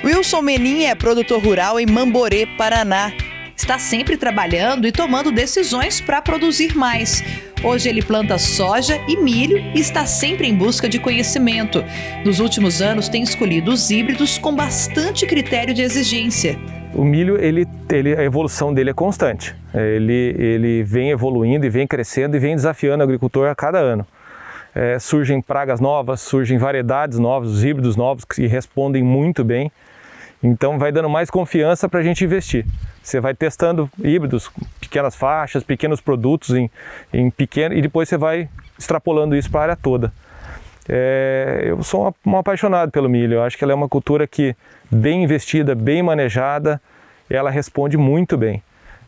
Wilson Menin é produtor rural em Mamborê, Paraná. Está sempre trabalhando e tomando decisões para produzir mais. Hoje ele planta soja e milho e está sempre em busca de conhecimento. Nos últimos anos tem escolhido os híbridos com bastante critério de exigência. O milho, a evolução dele é constante. Ele vem evoluindo e vem crescendo e vem desafiando o agricultor a cada ano. Surgem pragas novas, surgem variedades novas, os híbridos novos que respondem muito bem. Então vai dando mais confiança para a gente investir. Você vai testando híbridos, pequenas faixas, pequenos produtos em pequeno, e depois você vai extrapolando isso para a área toda. Eu sou um apaixonado pelo milho. Eu acho que ela é uma cultura que, bem investida, bem manejada, ela responde muito bem.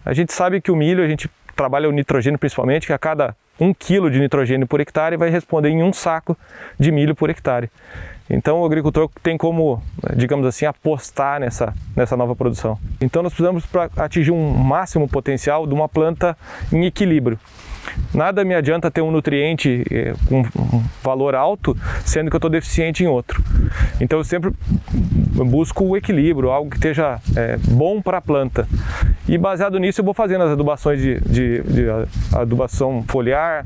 A gente sabe que o milho, a gente trabalha o nitrogênio principalmente, que a cada 1 quilo de nitrogênio por hectare vai responder em 1 saco de milho por hectare. Então o agricultor tem como, digamos assim, apostar nessa nova produção. Então nós precisamos, para atingir um máximo potencial, de uma planta em equilíbrio. Nada me adianta ter um nutriente com um valor alto, sendo que eu estou deficiente em outro. Então eu sempre busco o equilíbrio, algo que esteja bom para a planta. E baseado nisso eu vou fazendo as adubações de adubação foliar,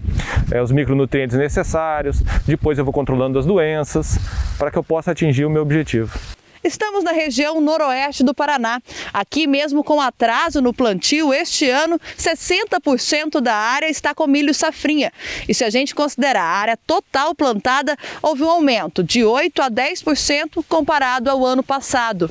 os micronutrientes necessários, depois eu vou controlando as doenças, para que eu possa atingir o meu objetivo. Estamos na região noroeste do Paraná. Aqui, mesmo com atraso no plantio, este ano 60% da área está com milho safrinha. E se a gente considerar a área total plantada, houve um aumento de 8% a 10% comparado ao ano passado.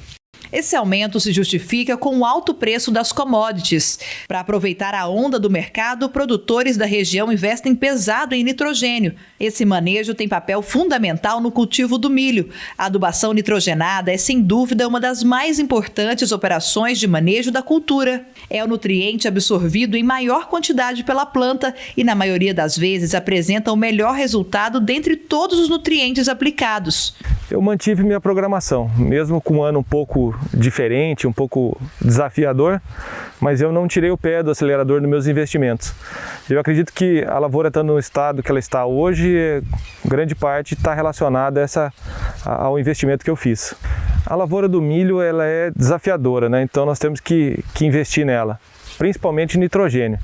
Esse aumento se justifica com o alto preço das commodities. Para aproveitar a onda do mercado, produtores da região investem pesado em nitrogênio. Esse manejo tem papel fundamental no cultivo do milho. A adubação nitrogenada é, sem dúvida, uma das mais importantes operações de manejo da cultura. É o nutriente absorvido em maior quantidade pela planta e, na maioria das vezes, apresenta o melhor resultado dentre todos os nutrientes aplicados. Eu mantive minha programação, mesmo com um ano um pouco diferente, um pouco desafiador, mas eu não tirei o pé do acelerador dos meus investimentos. Eu acredito que a lavoura, estando no estado que ela está hoje, grande parte está relacionada ao investimento que eu fiz. A lavoura do milho, ela é desafiadora, né? Então nós temos que investir nela, principalmente em nitrogênio.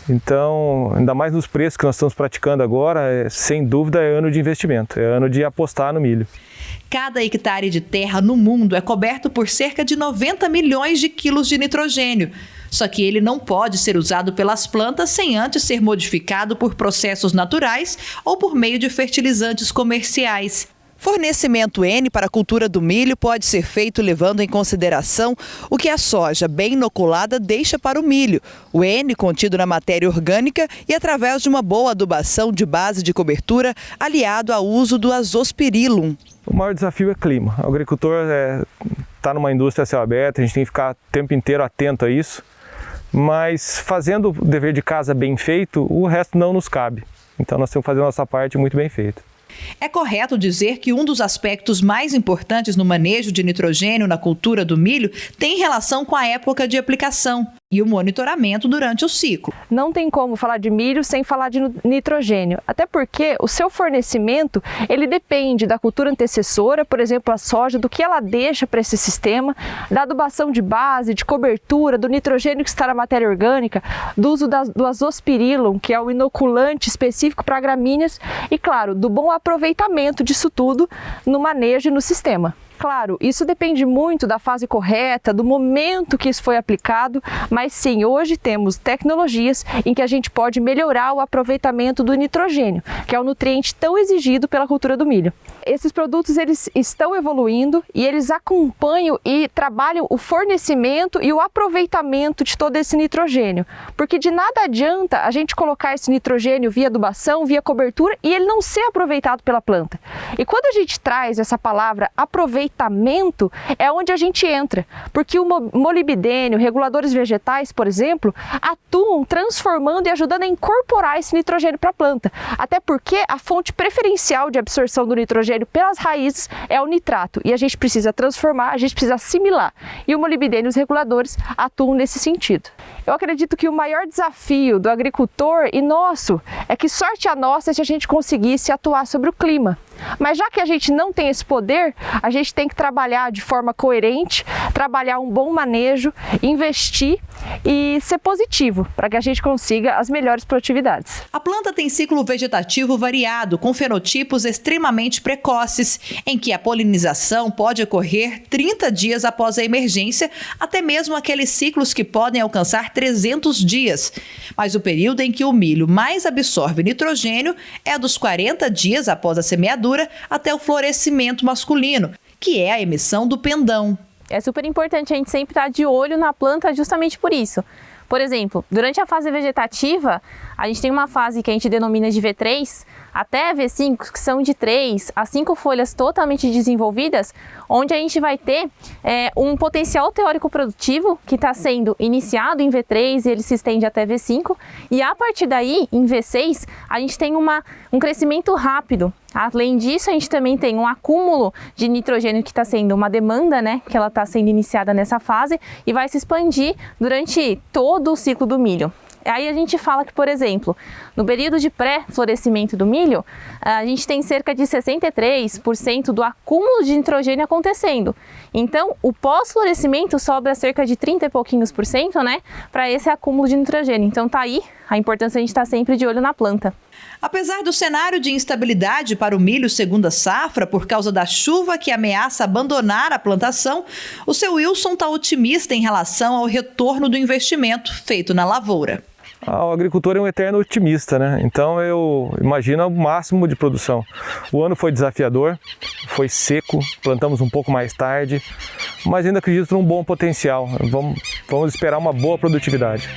Então, ainda mais nos preços que nós estamos praticando agora, sem dúvida é ano de investimento, é ano de apostar no milho. Cada hectare de terra no mundo é coberto por cerca de 90 milhões de quilos de nitrogênio. Só que ele não pode ser usado pelas plantas sem antes ser modificado por processos naturais ou por meio de fertilizantes comerciais. Fornecimento N para a cultura do milho pode ser feito levando em consideração o que a soja bem inoculada deixa para o milho, o N contido na matéria orgânica e através de uma boa adubação de base de cobertura aliado ao uso do azospirillum. O maior desafio é clima. O agricultor está numa indústria a céu aberto, a gente tem que ficar o tempo inteiro atento a isso, mas fazendo o dever de casa bem feito, o resto não nos cabe. Então nós temos que fazer a nossa parte muito bem feita. É correto dizer que um dos aspectos mais importantes no manejo de nitrogênio na cultura do milho tem relação com a época de aplicação e o monitoramento durante o ciclo. Não tem como falar de milho sem falar de nitrogênio, até porque o seu fornecimento ele depende da cultura antecessora, por exemplo, a soja, do que ela deixa para esse sistema, da adubação de base, de cobertura, do nitrogênio que está na matéria orgânica, do uso do azospirillum, que é o inoculante específico para gramíneas, e claro, do bom aproveitamento disso tudo no manejo e no sistema. Claro, isso depende muito da fase correta, do momento que isso foi aplicado, mas sim, hoje temos tecnologias em que a gente pode melhorar o aproveitamento do nitrogênio, que é o nutriente tão exigido pela cultura do milho. Esses produtos eles estão evoluindo e eles acompanham e trabalham o fornecimento e o aproveitamento de todo esse nitrogênio, porque de nada adianta a gente colocar esse nitrogênio via adubação, via cobertura e ele não ser aproveitado pela planta. E quando a gente traz essa palavra aproveitamento, é onde a gente entra, porque o molibdênio, reguladores vegetais, por exemplo, atuam transformando e ajudando a incorporar esse nitrogênio para a planta, até porque a fonte preferencial de absorção do nitrogênio pelas raízes é o nitrato, e a gente precisa transformar, a gente precisa assimilar, e o molibdênio e os reguladores atuam nesse sentido. Eu acredito que o maior desafio do agricultor e nosso é que sorte a nossa se a gente conseguisse atuar sobre o clima. Mas já que a gente não tem esse poder, a gente tem que trabalhar de forma coerente, trabalhar um bom manejo, investir e ser positivo para que a gente consiga as melhores produtividades. A planta tem ciclo vegetativo variado, com fenotipos extremamente precoces, em que a polinização pode ocorrer 30 dias após a emergência, até mesmo aqueles ciclos que podem alcançar 300 dias. Mas o período em que o milho mais absorve nitrogênio é dos 40 dias após a semeadura até o florescimento masculino, que é a emissão do pendão. É super importante a gente sempre estar de olho na planta justamente por isso. Por exemplo, durante a fase vegetativa, a gente tem uma fase que a gente denomina de V3 até V5, que são de 3 a 5 folhas totalmente desenvolvidas, onde a gente vai ter um potencial teórico produtivo que está sendo iniciado em V3 e ele se estende até V5, e a partir daí, em V6, a gente tem um crescimento rápido. Além disso, a gente também tem um acúmulo de nitrogênio que está sendo uma demanda, né, que ela está sendo iniciada nessa fase e vai se expandir durante todo o ciclo do milho. Aí a gente fala que, por exemplo, no período de pré-florescimento do milho, a gente tem cerca de 63% do acúmulo de nitrogênio acontecendo. Então, o pós-florescimento sobra cerca de 30 e pouquinhos por cento, né, para esse acúmulo de nitrogênio. Então, tá aí a importância de a gente estar sempre de olho na planta. Apesar do cenário de instabilidade para o milho segunda safra por causa da chuva que ameaça abandonar a plantação, o seu Wilson está otimista em relação ao retorno do investimento feito na lavoura. O agricultor é um eterno otimista, né? Então eu imagino o máximo de produção. O ano foi desafiador, foi seco, plantamos um pouco mais tarde, mas ainda acredito num bom potencial. Vamos esperar uma boa produtividade.